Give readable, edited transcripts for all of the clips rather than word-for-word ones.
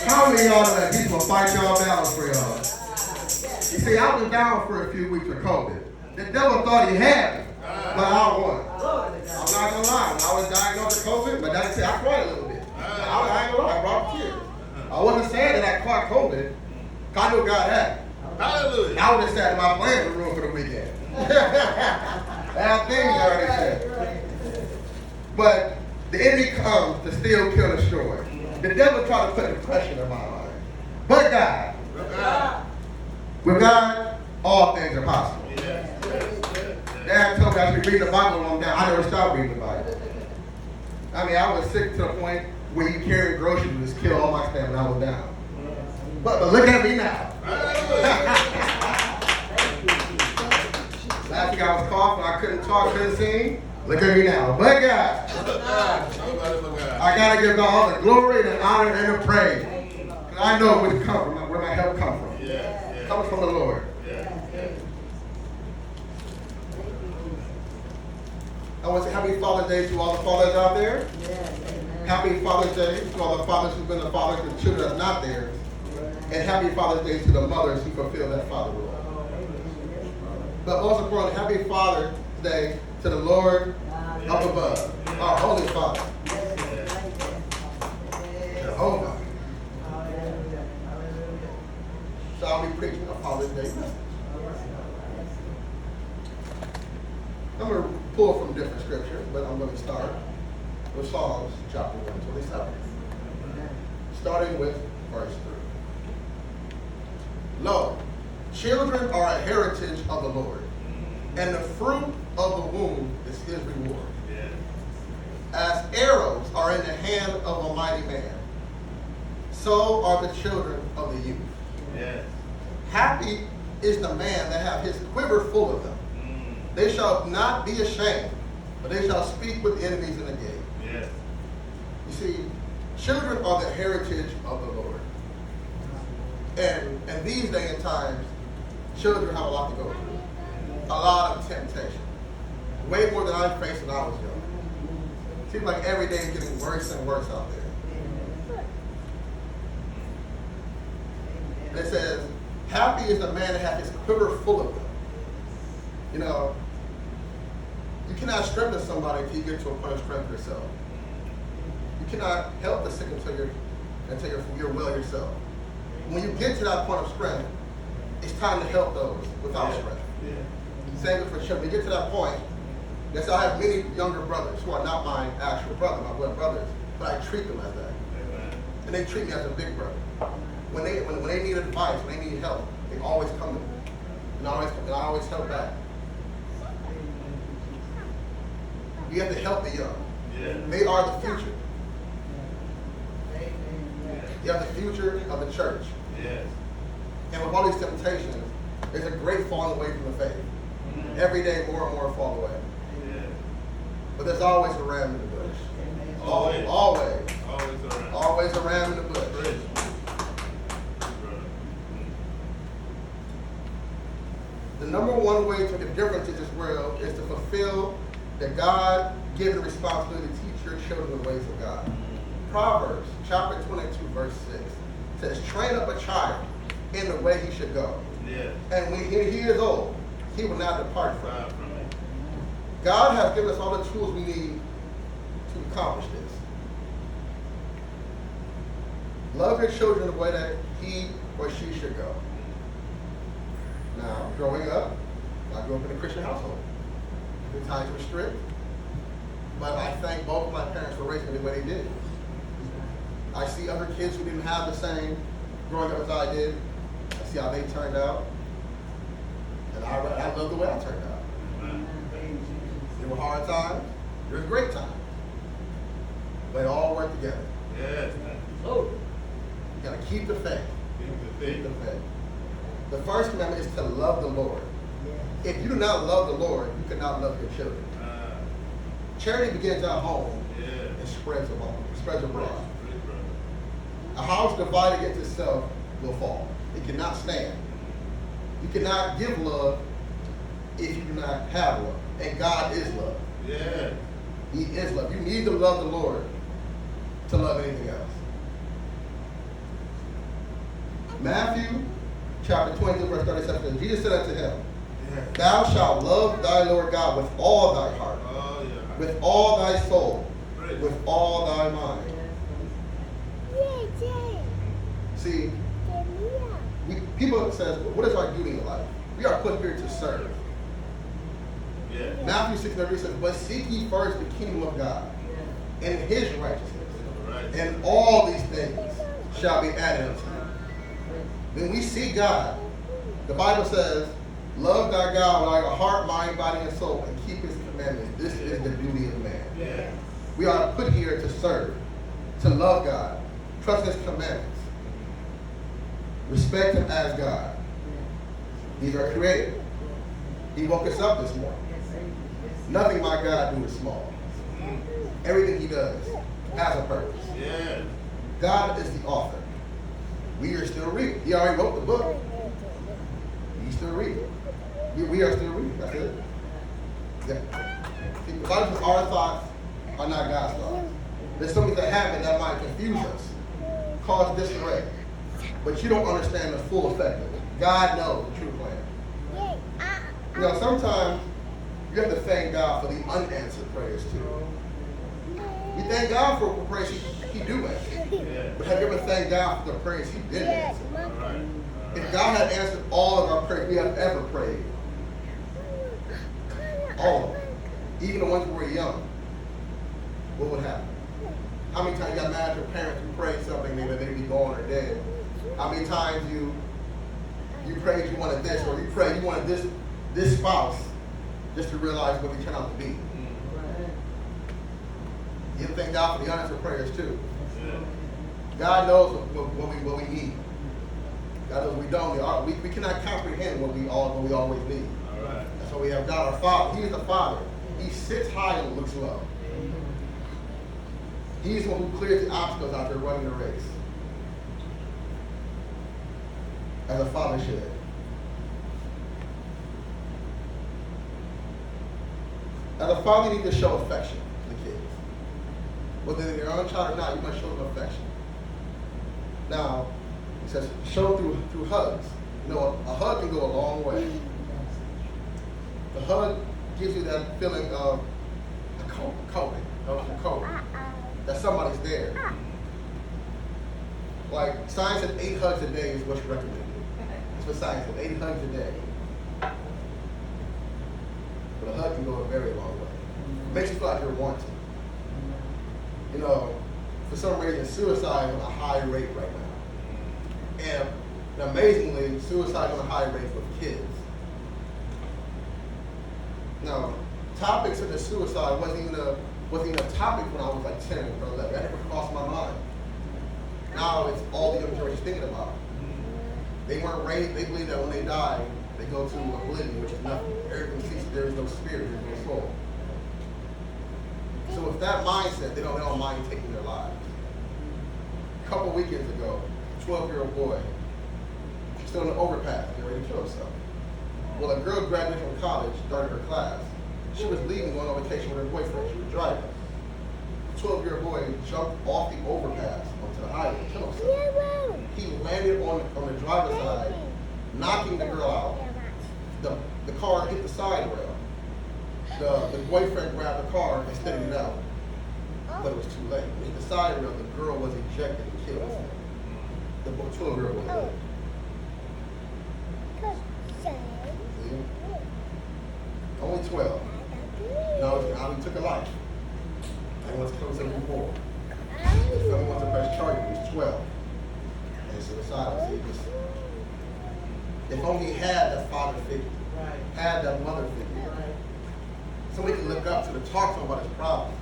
How many of y'all that people fight y'all battles for y'all? You see, I was down for a few weeks with COVID. The devil thought he had me, but I won. I'm not gonna lie. When I was diagnosed with COVID, but that's it. I cried a little bit. I ain't gonna lie. I brought tears. I wasn't sad that I caught COVID. I knew God had it. Hallelujah. I would have sat in my playing room for the weekend. Bad things I already said. But the enemy comes to steal, kill, and destroy. The devil tried to put depression in my life. But God, with God, all things are possible. Dad told me I should read the Bible when I'm down. I never stopped reading the Bible. I mean, I was sick to the point where you carry groceries and just kill all my stamina when I was down. But look at me now. Last week I was coughing, I couldn't talk, couldn't sing. Look at me now. But God, I gotta give God all the glory, the honor, and the praise. Because I know where my help comes from. It comes from the Lord. I want to say happy Father's Day to all the fathers out there. Happy Father's Day to all the fathers who've been the fathers to the children that's not theirs. And happy Father's Day to the mothers who fulfill that father role. But most importantly, happy Father's Day to the Lord up above, our Holy Father, Jehovah. So I'll be preaching on Father's Day. I'm going to pull from different scriptures, but I'm going to start with Psalms chapter 127, starting with verse 3. Lo, children are a heritage of the Lord, and the fruit of the womb is his reward. As arrows are in the hand of a mighty man, so are the children of the youth. Happy is the man that hath his quiver full of them. They shall not be ashamed, but they shall speak with enemies in the gate. You see, children are the heritage of the Lord. And these days and times, children have a lot to go through. A lot of temptation. Way more than I faced when I was young. Seems like every day is getting worse and worse out there. It says, happy is the man that hath his quiver full of them. You know, you cannot strengthen somebody until you get to a point of strength yourself. You cannot help the sick until you're well yourself. When you get to that point of strength, it's time to help those without strength. Same for children. You get to that point. Yes, I have many younger brothers who are not my actual brother, my blood brothers, but I treat them as that. And they treat me as a big brother. When they need advice, when they need help, they always come to me. And I always help back. You have to help the young. They are the future. You have the future of the church. And with all these temptations, there's a great falling away from the faith. Every day, more and more fall away. But there's always a ram in the bush. Always a ram in the bush. The number one way to make a difference in this world is to fulfill the God-given responsibility to teach your children the ways of God. Proverbs chapter 22, verse 6 says, train up a child in the way he should go. And when he is old, he will not depart from it. God has given us all the tools we need to accomplish this. Love your children the way that he or she should go. Now, growing up, I grew up in a Christian household. The times were strict, but I thank both of my parents for raising me the way they did. I see other kids who didn't have the same growing up as I did. I see how they turned out, and I love the way I turned out. There were hard times, there were great times, but it all worked together. You got to keep the faith. Keep the faith. The first commandment is to love the Lord. If you do not love the Lord, you cannot love your children. Charity begins at home and spreads abroad. A house divided against itself will fall. It cannot stand. You cannot give love if you do not have love. And God is love. He is love. You need to love the Lord to love anything else. Matthew chapter 22, verse 37 says, Jesus said unto him, thou shalt love thy Lord God with all thy heart, with all thy soul, with all thy mind. See, people says, what is our duty in life? We are put here to serve. Yeah. Matthew 6:33 says, but seek ye first the kingdom of God and his righteousness, and all these things shall be added unto you. When we see God, the Bible says, love thy God with all your heart, mind, body, and soul, and keep his commandments. This is the duty of man. Yeah. We are put here to serve, to love God, trust his commandments, respect him as God. He's our creator. He woke us up this morning. Nothing my God do is small. Everything he does has a purpose. Yeah. God is the author. We are still reading. He already wrote the book. We still reading. We are still reading. That's it. Yeah. The Bible says our thoughts are not God's thoughts. There's something that happen that might confuse us, cause disarray. But you don't understand the full effect of it. God knows the true plan. You know, sometimes you have to thank God for the unanswered prayers too. You thank God for prayers he do answer. But have you ever thanked God for the prayers he didn't answer? If God had answered all of our prayers we have ever prayed, all of them, even the ones who were young, what would happen? How many times you got mad at your parents who prayed something, maybe they'd be gone or dead? How many times you prayed you wanted this, or you prayed you wanted this spouse, just to realize what they turned out to be? You thank God for the unanswered prayers too. God knows what we need. God knows what we don't need. We cannot comprehend what we always need. That's why we have God our Father. He is the Father. He sits high and looks low. He's the one who clears the obstacles out there running the race. As a father should. As a father, you need to show affection to the kids. Whether they're your own child or not, you must show them affection. Now, it says show through hugs. You know, a hug can go a long way. The hug gives you that feeling of a coating, that somebody's there. Like science said 8 hugs a day is what's recommended. That's what science said, 8 hugs a day. But a hug can go a very long way. It makes you feel like you're wanted. You know, for some reason, suicide is on a high rate right now. And amazingly, suicide is on a high rate for kids. Now, topics of the suicide wasn't even a topic when I was like 10 or 11. That never crossed my mind. Now it's all the young generation thinking about. They weren't raised, they believe that when they die, they go to oblivion, which is nothing. Everything ceases, there is no spirit, there is no soul. So with that mindset, they don't mind taking their lives. A couple weekends ago, a 12-year-old boy, still in the overpass, getting ready to kill himself. Well, a girl graduated from college, started her class. She was leaving, going on vacation with her boyfriend. She was driving. The 12-year-old boy jumped off the overpass onto the highway and killed himself. He landed on the driver's side, knocking the girl out. The car hit the side rail. The boyfriend grabbed the car and steadied it out. But it was too late. When it hit the side rail, the girl was ejected and killed. The 12-year-old boy lived. Only 12. Now he took a life. I wants to kill himself before. The family wants to press charges. He was 12. And suicidal. If only he had that father figure, had that mother figure, somebody could look up to talk to him about his problems.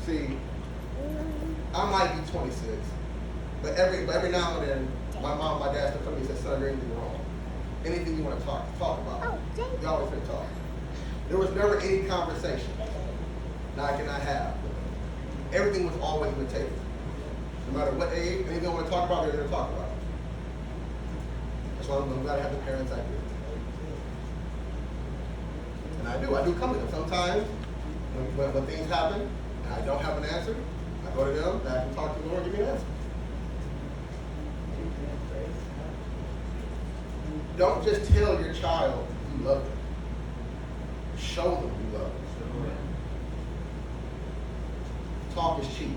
See, I might be 26, but every now and then, my mom, my dad still come to me and say, son, you're anything wrong. Anything you want to talk about. We always can talk. There was never any conversation that I cannot have. Everything was always on the table. No matter what age, anything I want to talk about, they're going to talk about. That's why I'm glad I have the parents I do. And I do come to them. Sometimes when things happen and I don't have an answer, I go to them, I can talk to the Lord, give me an answer. Don't just tell your child you love them. Show them you love them. Talk is cheap.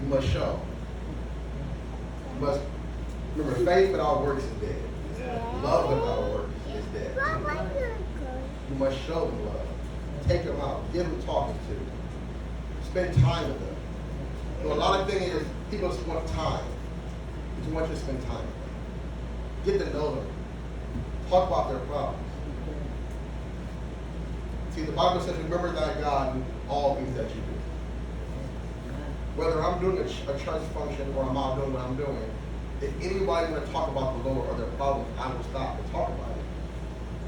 You must show. You must remember, faith without works is dead. Love without works is dead. You must show them love. Take them out. Give them talking to. Spend time with them. You know, a lot of things is people just want time. They just want you to spend time with them. Get to know them. Talk about their problems. See, the Bible says, remember thy God in all things that you do. Whether I'm doing a church function or I'm out doing what I'm doing, if anybody want to talk about the Lord or their problems, I will stop and talk about it.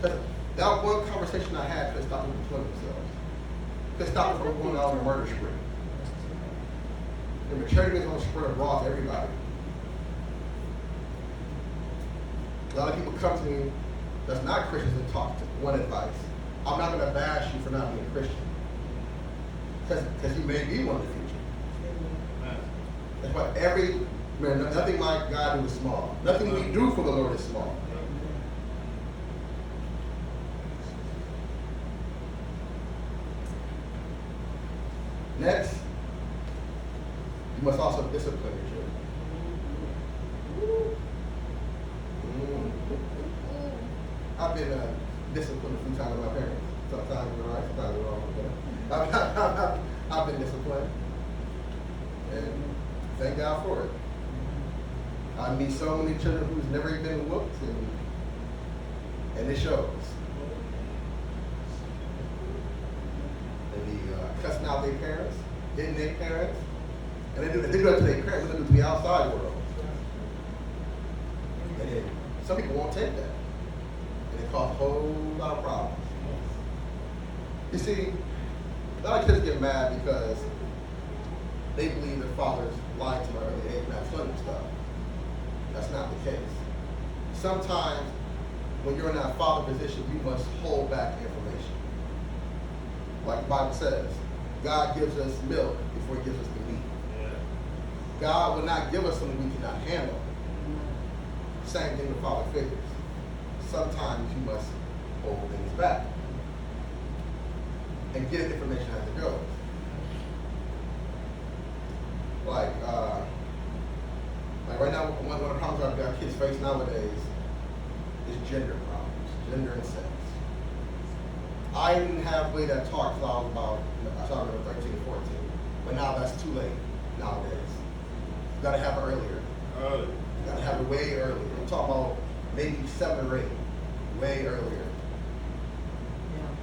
Because that one conversation I had could stop them from killing themselves. Could stop them from going out on a murder spree. The maturity is going to spread abroad to everybody. A lot of people come to me that's not Christians and talk to one advice. I'm not going to bash you for not being a Christian. Because you may be one in the future. That's why nothing like God do is small. Nothing we do for the Lord is small. Next, you must also discipline your children. I've been disciplined a few times with my parents. Sometimes we're right, sometimes we're wrong. I've been disciplined. And thank God for it. I meet so many children who's never even been whooped, and it shows. They be cussing out their parents, hitting their parents, and they do it to their parents, they do it to the outside world. And then some people won't take that, and it causes a whole lot of problems. You see, a lot of kids get mad because they believe their fathers lied to them early age, not telling them stuff. That's not the case. Sometimes, when you're in that father position, you must hold back information. Like the Bible says, God gives us milk before he gives us the meat. Yeah. God will not give us something we cannot handle. Same thing with father figures. Sometimes you must hold things back and get information as it goes. Like right now, one of the problems our kids face nowadays is gender problems, gender and sex. I didn't have way that talk until I started around 13 or 14. But now that's too late nowadays. You gotta have it earlier. You gotta have it way earlier. I'm talking about maybe 7 or 8, way earlier.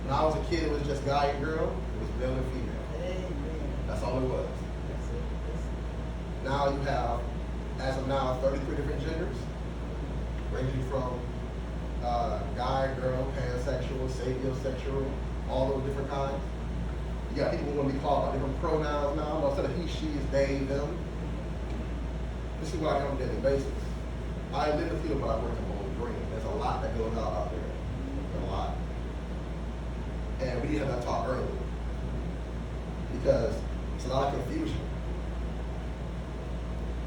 When I was a kid, it was just guy and girl. It was male and female. That's all it was. Now you have, as of now, 33 different genders, ranging from guy, girl, pansexual, sapiosexual, all those different kinds. You got people who want to be called by different pronouns now. Instead of he, she, is they, them. This is what I do on a daily basis. I live in the field, but I work in my own dream. There's a lot that goes out there. There's a lot. And we need to have that talk early. Because it's a lot of confusion.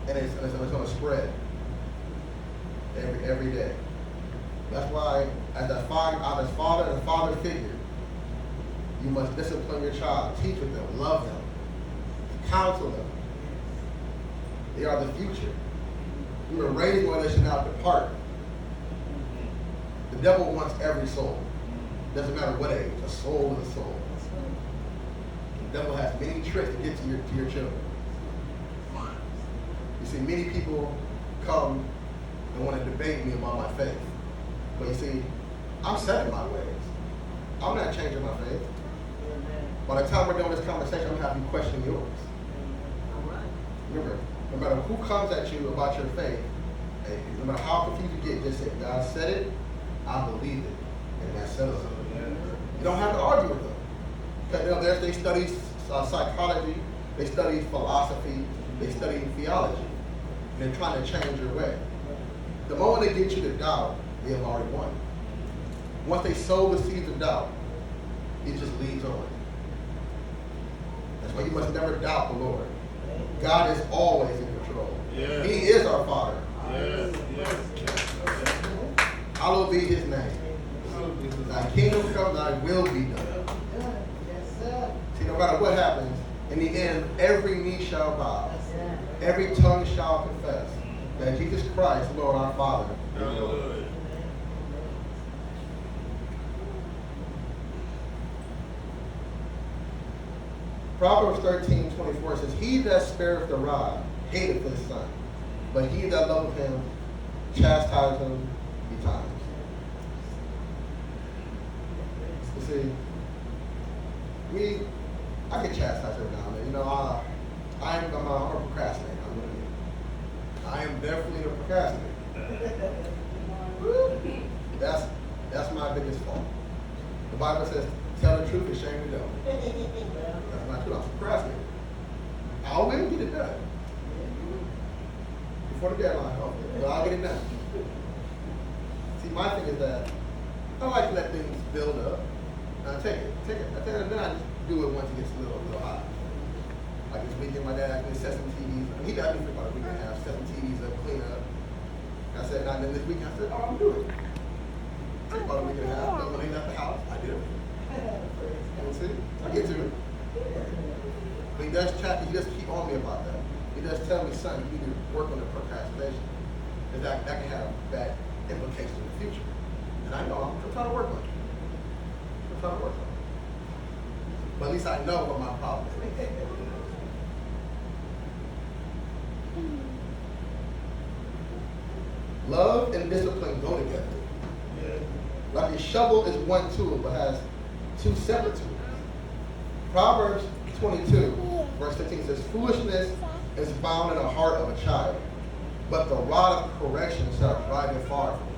And it's going to spread every day. That's why, as a father and father figure, you must discipline your child, teach with them, love them, counsel them. They are the future. You were raised one, they should not depart. The devil wants every soul. Doesn't matter what age. A soul is a soul. The devil has many tricks to get to your children. You see, many people come and want to debate me about my faith. But you see, I'm set in my ways. I'm not changing my faith. By the time we're doing this conversation, I'm going to have you question yours. Remember, no matter who comes at you about your faith, no matter how confused you get, just say, God said it, I believe it, and that settles it. You don't have to argue with them. Because they study psychology, they study philosophy, they study theology. And they're trying to change your way. The moment they get you to doubt, they have already won. Once they sow the seeds of doubt, it just leads on. That's why you must never doubt the Lord. God is always in control. Yes. He is our Father. Yes. Yes. Yes. be his name. Thy kingdom come, thy will be done. See, no matter what happens, in the end, every knee shall bow. Every tongue shall confess that Jesus Christ, Lord our Father, is Lord. Proverbs 13:24 says, He that spareth the rod hateth his son, but he that loveth him chastiseth him betimes. You see, I get chastised every now and then. You know, I'm a procrastinator. I am definitely a procrastinator. That's my biggest fault. The Bible says, tell the truth and shame the devil. That's not true. I'm procrastinating. I will get it done. Before the deadline, but I'll get it done. See, my thing is that I like to let things build up. And I take it. And then I just do it once it gets a little hot. Like this weekend, my dad did set some TVs. He got me for about a week and a half, set some TVs up, clean up. I said, and then this weekend, I said, oh, I'm doing it. Took about a week and a half. But when they left the house, I did it. You see? I get to it. But he does keep on me about that. He does tell me, son, you need to work on the procrastination. Because that can have bad implications in the future. And I know I'm trying to work on it. But at least I know what my problem is. Love and discipline go together. Like a shovel is one tool, but has two separate tools. Proverbs 22, verse 15 says, Foolishness is bound in the heart of a child, but the rod of correction shall drive it far from him.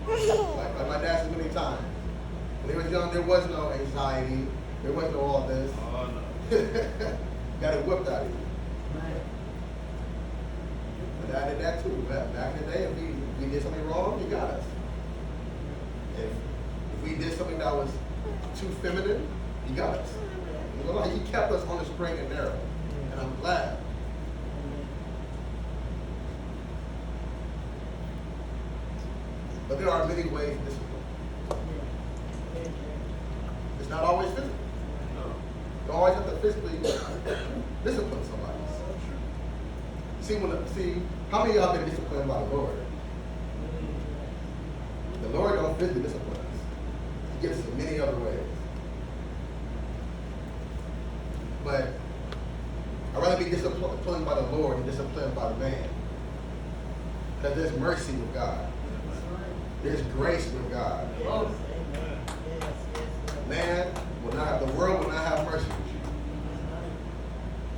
Like my dad said many times. When he was young, there was no anxiety. There was no all this. Oh, no. Got it whipped out of you. But I did that too. Back in the day, if we did something wrong, he got us. If we did something that was too feminine, he got us. You know, like he kept us on the straight and narrow. And I'm glad. But there are many ways to discipline. It's not always physical. You always have to physically discipline somebody. See, how many of y'all been disciplined by the Lord? The Lord don't physically discipline us. He gets us in many other ways. But I'd rather be disciplined by the Lord than disciplined by the man. Because there's mercy with God. There's grace with God. Man will not have, the world will not have mercy with you.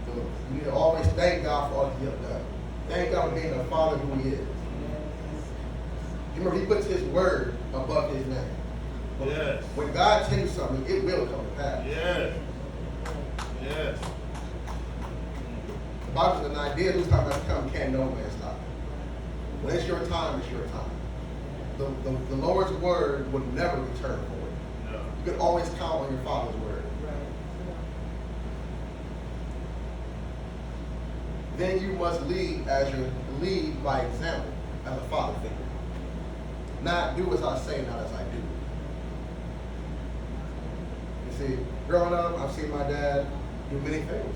So you need to always thank God for all He has done. Thank God for being the Father who He is. You remember, He puts His word above His name. Yes. When God tells you something, it will come to pass. Yes. Yes. The Bible says an idea whose time has come can no man stop it. When it's your time, it's your time. The Lord's word will never return void. No. You can always count on your Father's word. Right. Then you must lead by example, as a father figure. Not do as I say, not as I do. You see, growing up, I've seen my dad do many things.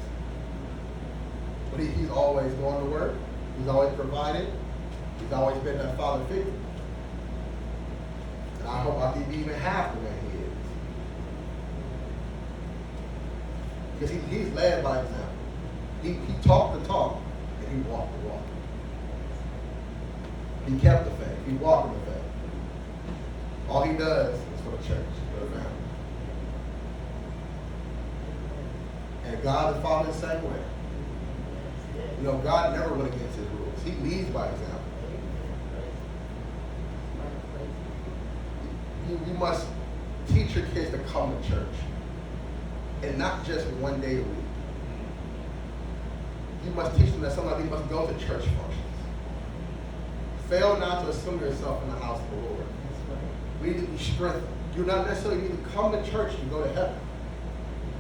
But he's always going to work. He's always provided. He's always been that father figure. And I hope I can be even half the way he is. Because he's led by example. He talked the talk and he walked the walk. He kept the faith. He walked in the faith. All he does is for the church, for the family. And God the Father the same way. You know, God never went against His rules. He leads by example. You must teach your kids to come to church. And not just one day a week. You must teach them that sometimes they must go to church functions. Fail not to assume yourself in the house of the Lord. We need to be strengthened. You not necessarily need to come to church and go to heaven.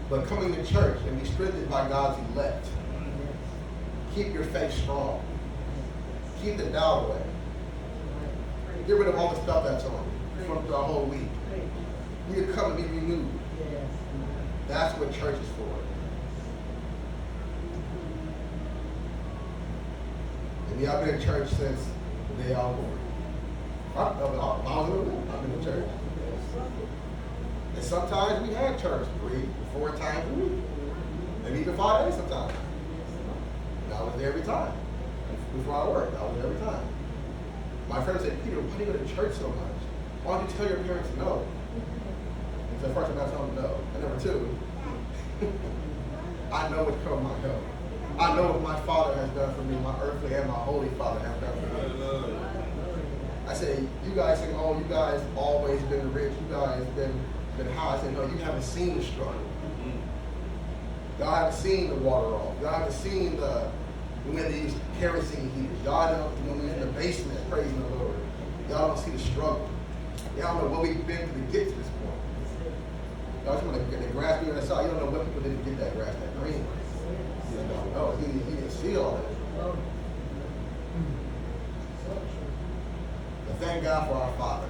But coming to church and be strengthened by God's elect. Keep your faith strong. Keep the doubt away. Get rid of all the stuff that's on you from the whole week. You need to come and be renewed. That's what church is for. And yeah, I've been in church since the day I was born. I've been in church. And sometimes we had church 3-4 times a week. Maybe even 5 days sometimes. And I was there every time. Before I worked, I was there every time. My friend said, Peter, why do you go to church so much? Why don't you tell your parents no? And so first I'm not telling them no. And number two, I know what's coming my help. I know what my Father has done for me, my earthly and my holy Father have done for me. I say, you guys think, oh, you guys always been rich, you guys been high. I say, no, you haven't seen the struggle. Y'all haven't seen the water off. Y'all haven't seen when they use kerosene heaters. Y'all don't, when we're in the basement praising the Lord. Y'all don't see the struggle. Y'all don't know what we've been through to get to this point. Y'all just want to get the grass green on the side. You don't know what people did to get that grass, that green. You don't know. He didn't see all that. But thank God for our Father.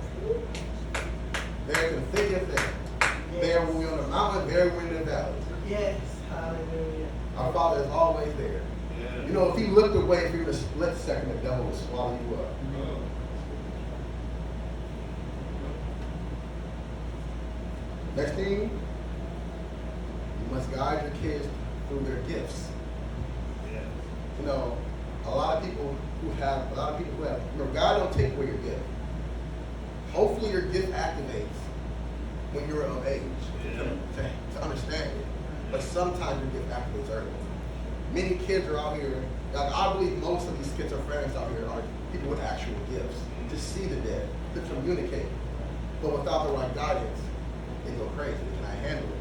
There in thick and thin. There when we're on the mountain, there when we're in the valley. Yes, hallelujah. Our Father is always there. Yeah. You know, if He looked away for you a split second, the devil will swallow you up. Next thing, you must guide your kids through their gifts. Yeah. You know, a lot of people who have, you know, God don't take away your gift. Hopefully your gift activates when you're of age to understand it. But sometimes your gift activates early. Many kids are out here, like I believe most of these schizophrenics out here are people with actual gifts, to see the dead, to communicate. But without the right guidance, they go crazy. They cannot handle it.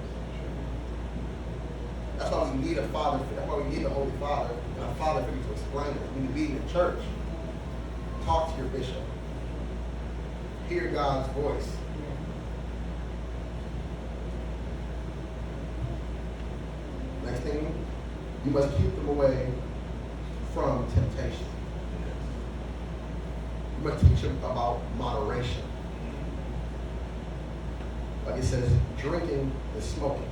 That's why we need a father. That's why we need a Holy Father and a father figure to explain it. When you be in church, talk to your bishop. Hear God's voice. Next thing, you must keep them away from temptation. You must teach them about moderation. Like it says, drinking and smoking.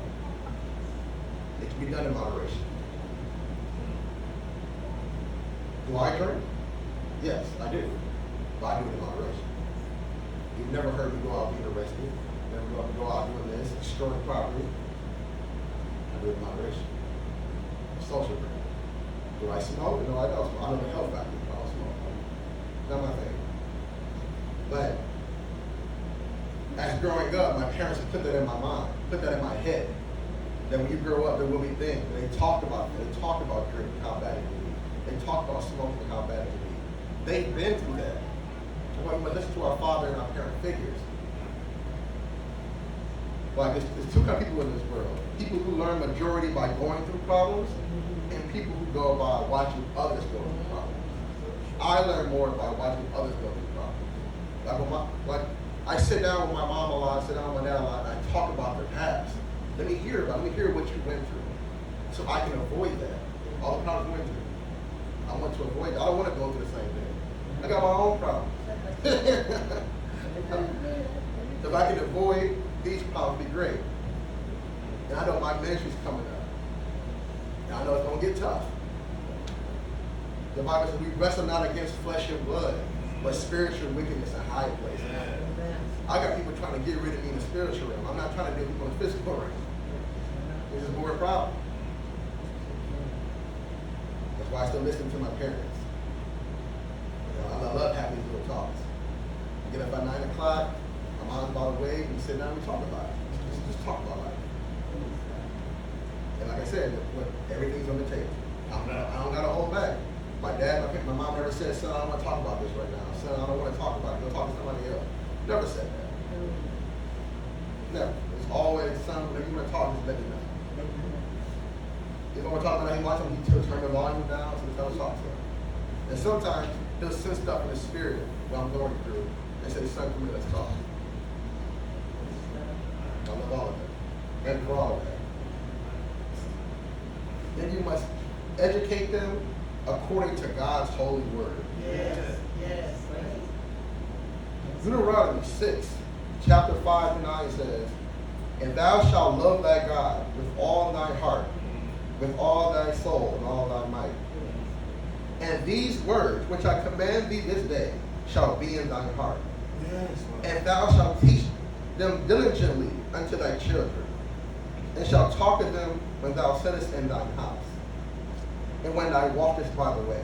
It can be done in moderation. Do I drink? Yes, I do. But I do it in moderation. You've never heard me go out being arrested. Never go out doing this, destroying property. I do it in moderation. Social drink. Do I smoke? No, I don't smoke. I know the health factor. I don't smoke. Not my thing. But as growing up, my parents put that in my mind, put that in my head. That when you grow up, there will be things. They talked about drinking, how bad it can be. They talked about smoking, how bad it can be. They've been through that. But we listen to our father and our parent figures. Like there's two kind of people in this world. People who learn majority by going through problems, and people who go by watching others go through problems. I learn more by watching others go through problems. Like I sit down with my mom a lot, I sit down with my dad a lot, and I talk about their past. Let me hear what you went through, so I can avoid that. All the problems we went through. I want to avoid that. I don't want to go through the same thing. I got my own problems. If I can avoid these problems, it'd be great. And I know my ministry's coming up. And I know it's going to get tough. The Bible says we wrestle not against flesh and blood, but spiritual wickedness in high places. I got people trying to get rid of me in the spiritual realm. I'm not trying to deal with people in the physical realm. This is more a problem. That's why I still listen to my parents. I love having these little talks. I get up at 9 o'clock, my mom's about to wave, and we sit down and we talk about it. Just talk about life. And like I said, everything's on the table. I don't got to hold back. My dad, my mom never said, son, I don't want to talk about this right now. Son, I don't want to talk about it. Go talk to somebody else. Never said that. Never. It's always, son, whenever you want to talk, just let me know. If I want to talk about anyone, he'll turn the volume down so the fellow talk to him. And sometimes he'll send stuff in the spirit that I'm going through and say, son, come here, let's talk. I love all of that. And for all of that. Then you must educate them according to God's holy word. Yes, yes. Deuteronomy 6, chapter 5 to 9 says, "And thou shalt love thy God with all thy heart, with all thy soul, and all thy might. And these words which I command thee this day shall be in thine heart. And thou shalt teach them diligently unto thy children, and shalt talk of them when thou sittest in thine house, and when thou walkest by the way,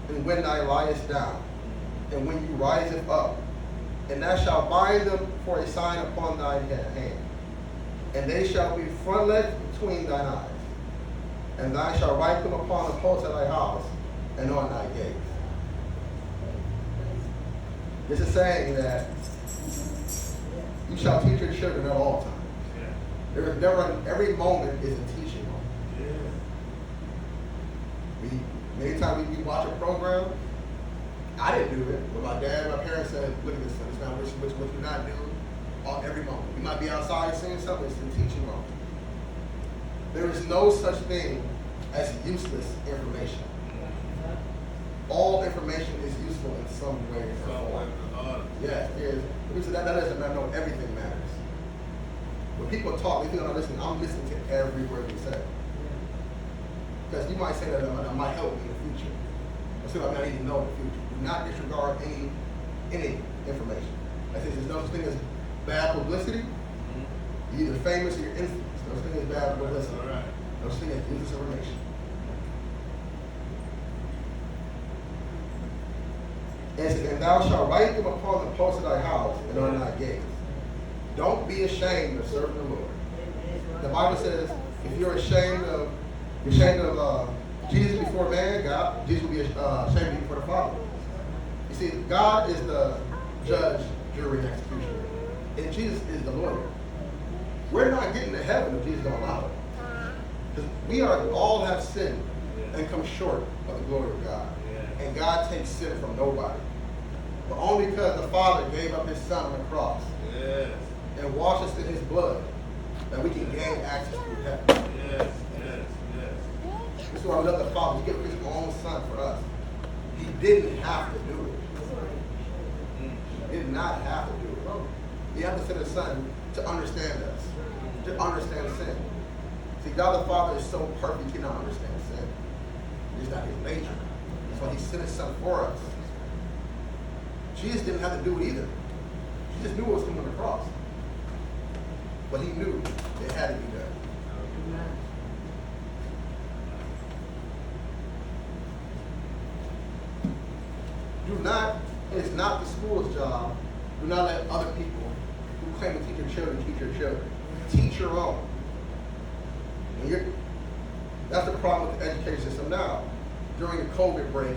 and when thou liest down, and when you riseth up. And thou shalt bind them for a sign upon thine hand, and they shall be frontlet between thine eyes. And thou shalt write them upon the posts of thy house and on thy gates." This is saying that you shall teach your children at all times. There is never, every moment is a teaching moment. Many times we watch a program. I didn't do it, but my dad, my parents said, "Look at this son, it's not what you not do every moment." You might be outside seeing something, it's a teaching moment. There is no such thing as useless information. All information is useful in some way or form. Yes, it is. Because that doesn't matter. No, everything matters. When people talk, they think, "Oh, listen, I'm listening to every word you say." Because you might say that might help me in the future. Or so I might even know in the future. Do not disregard any information. I think there's no such thing as bad publicity. You're either famous or you're infamous. No such thing as bad publicity. No such thing as useless information. And it says, "And thou shalt write them upon the posts of thy house and on thy gates." Don't be ashamed of serving the Lord. The Bible says, if you're ashamed of Jesus before man, Jesus will be ashamed of you before the Father. You see, God is the judge, jury, and executioner, and Jesus is the lawyer. We're not getting to heaven if Jesus don't allow it, because we all have sinned and come short of the glory of God. And God takes sin from nobody. But only because the Father gave up his Son on the cross and washed us in his blood that we can gain access to heaven. This is why we love the Father. He gave his own Son for us. He didn't have to do it. He did not have to do it. He had to send his Son to understand us, to understand sin. See, God the Father is so perfect, he cannot understand sin. It's not his nature. So he sent his Son for us. Jesus didn't have to do it either. He just knew it was coming on the cross. But he knew it had to be done. It's not the school's job. Do not let other people who claim to teach your children teach your children. Teach your own. That's the problem with the education system now. During the COVID break,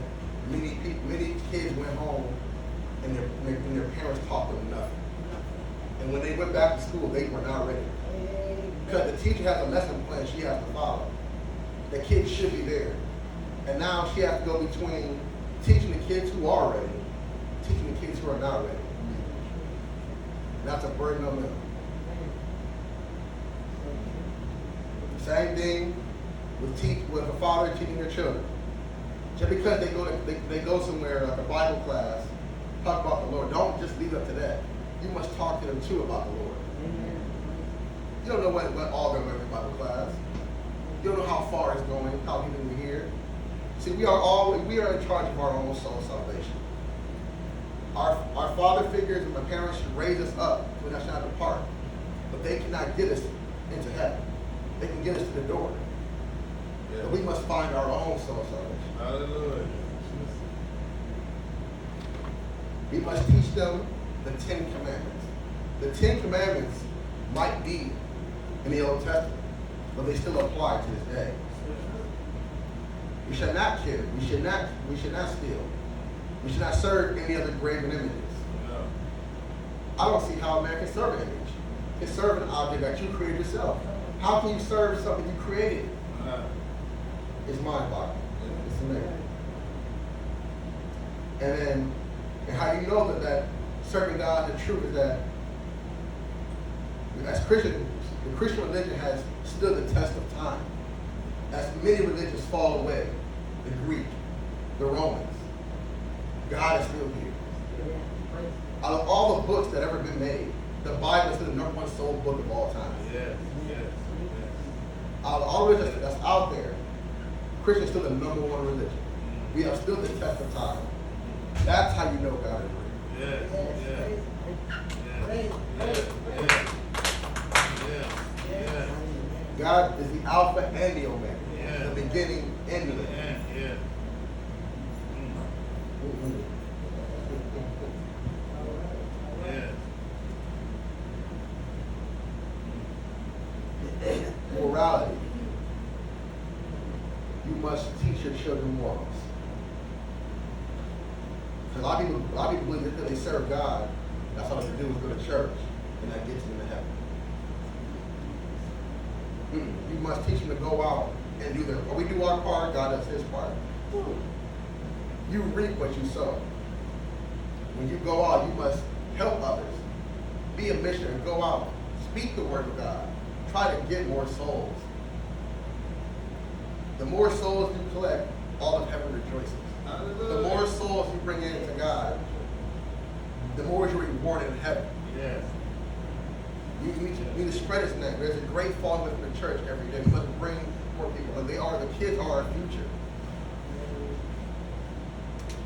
many kids went home and their parents taught them nothing. And when they went back to school, they were not ready. Because the teacher has a lesson plan she has to follow. The kids should be there. And now she has to go between teaching the kids who are ready, teaching the kids who are not ready. That's a burden on them. Same thing with a father teaching their children. Just because they go somewhere like a Bible class, talk about the Lord, don't just leave it up to that. You must talk to them too about the Lord. Amen. You don't know what all they're learning in Bible class. You don't know how far it's going, how people are here. See, we are in charge of our own soul salvation. Our father figures and my parents should raise us up so that shall not depart. But they cannot get us into heaven. They can get us to the door. Yeah. But we must find our own soul salvation. Hallelujah. We must teach them the 10 Commandments. The 10 Commandments might be in the Old Testament, but they still apply to this day. We should not kill. We should not steal. We should not serve any other graven images. No. I don't see how a man can serve an image. Can serve an object that you created yourself. How can you serve something you created? It's mind-boggling. It's amazing. And how you know that serving God, the truth is that as Christians, the Christian religion has stood the test of time. As many religions fall away, the Greek, the Romans, God is still here. Out of all the books that ever been made, the Bible is still the number one sold book of all time. Yes. Out of all religions that's out there, Christian is still the number one religion. We have still the test of time. That's how you know God is real. Yes. God is the Alpha and the Omega, the beginning and the end. Morality. You must teach your children morals. A lot of people believe that they serve God, that's all they do is go to church, and that gets them to heaven. You must teach them to go out and do their part. We do our part, God does his part. You reap what you sow. When you go out, you must help others. Be a missionary. Go out. Speak the word of God. Try to get more souls. The more souls you collect, all of heaven rejoices. The more souls you bring into God, the more you're rewarded in heaven. Yes. You need to spread his name. There's a great falling within the church every day. We must bring more people. The kids are our future.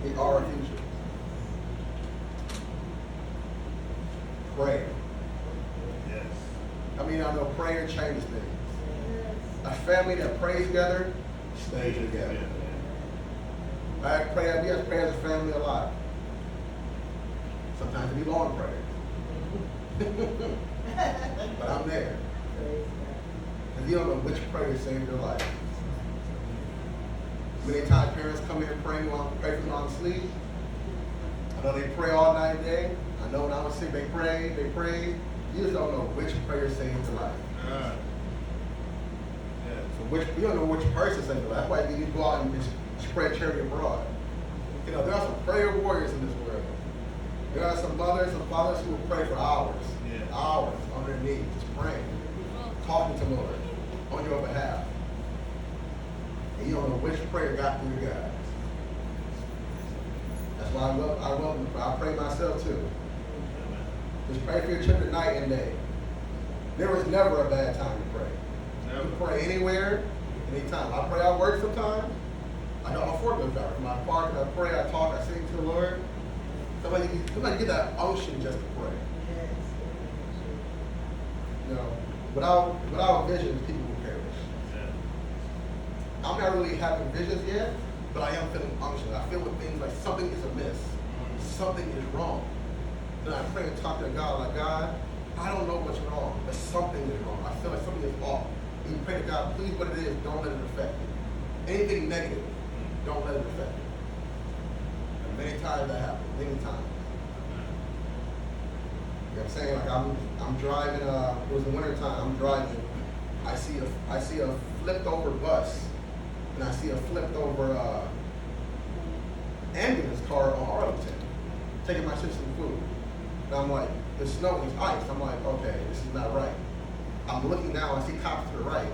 They are our future. Prayer. Yes. I mean, I know prayer changes things. A family that prays together stays together. We have prayed as a family a lot. Sometimes it be long prayers. But I'm there. Because you don't know which prayer saved your life. Many times parents come in and pray for me while I'm asleep. I know they pray all night and day. I know when I was sick they prayed. You just don't know which prayer saved your life. So you don't know which person saved your life. That's why you need to go out and spread charity abroad. You know, there are some prayer warriors in this world. There are some mothers and fathers who will pray for hours. Hours on their knees, just praying, talking to the Lord on your behalf. And you don't know which prayer got through to God. That's why I pray myself too. Just pray for your children night and day. There was never a bad time to pray. You can pray anywhere, anytime. I pray at work sometimes. I know I'm a forklift driver. In my park, and I pray, I talk, I sing to the Lord. Somebody get that unction just to pray. You know, without visions, people will perish. I'm not really having visions yet, but I am feeling unction. I feel with things like something is amiss, something is wrong. Then I pray and talk to God like, God, I don't know what's wrong, but something is wrong. I feel like something is off. And you pray to God, please, what it is, don't let it affect me. Anything negative, don't let it affect me. And many times that happens, many times. You know what I'm saying? Like I'm driving, it was the winter time, I'm driving, I see a flipped over bus, and I see a flipped over ambulance car on Arlington, taking my sister some food. And I'm like, there's snow and there's ice. I'm like, okay, this is not right. I'm looking now, I see cops to the right.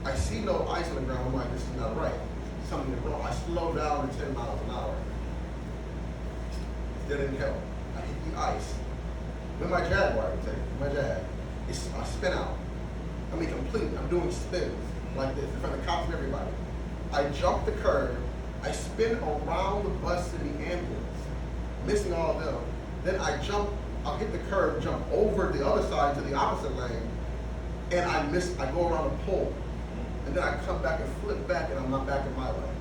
I see no ice on the ground, I'm like, this is not right. Something is wrong. I slow down to 10 miles an hour. That didn't help. I hit the ice. With my Jaguar, I would say, my Jag. I spin out. I mean, completely. I'm doing spins like this in front of the cops and everybody. I jump the curb. I spin around the bus and the ambulance, missing all of them. Then I'll hit the curb, jump over the other side to the opposite lane, and I go around the pole. And then I come back and flip back, and I'm not back in my lane.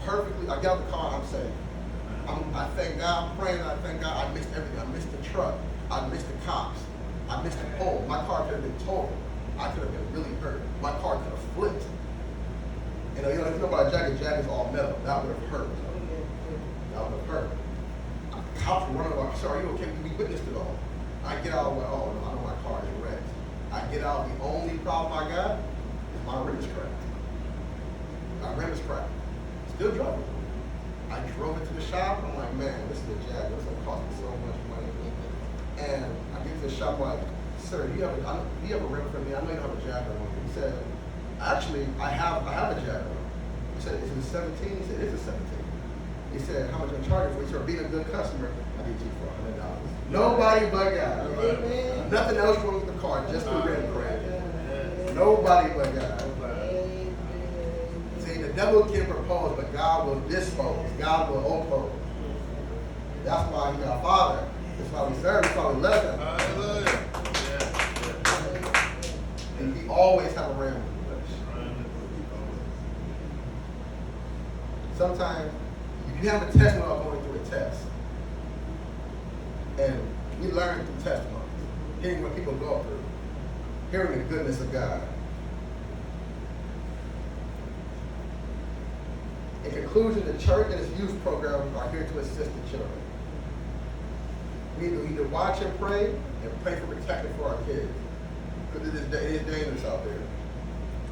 Perfectly, I get out the car, I'm safe. I thank God, I'm praying, I thank God I missed everything. I missed the truck, I missed the cops, I missed the pole. My car could have been totaled. I could have been really hurt. My car could have flipped. You know, if you know about a Jag is all metal. That would have hurt. That would have hurt. Cops were running like, sorry, are you okay? We witnessed it all. I get out, like, oh no, I know my car is wrecked. I get out, the only problem I got is my rim is cracked. My rim is cracked. Still driving. I drove it to the shop. I'm like, man, this is a Jag. This is going to cost me so much money. And I get to the shop like, sir, do you have a rim for me? I know you don't have a Jag on. He said, actually, I have a Jag on. He said, is it a 17? He said, it's a 17. He said, how much I'm charging for? He said, being a good customer, I get you for $100. Nobody but God. Amen. Nothing else wrong with the car, just the rim crack. Amen. Nobody but God. Amen. See, the devil can propose, but God will dispose. God will oppose. That's why He's our Father. That's why we serve. That's why we love Him. Hallelujah. And He always have a ram with us. Sometimes you have a testimony of going through a test. And we learn through testimonies. Hearing what people go through. Hearing the goodness of God. In conclusion, the church and its youth program are here to assist the children. We need to either watch and pray and pray for protection for our kids. Because it is dangerous out there.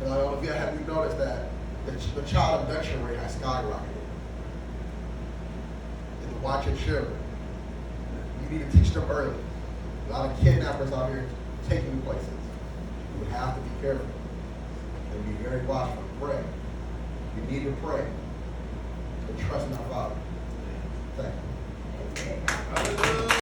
And I don't know if you have noticed that the child abduction rate has skyrocketed. And to watch your children. You need to teach them early. A lot of kidnappers out here taking you places. You have to be careful and be very watchful. Pray. You need to pray and trust in our Father. Thank you. Hallelujah.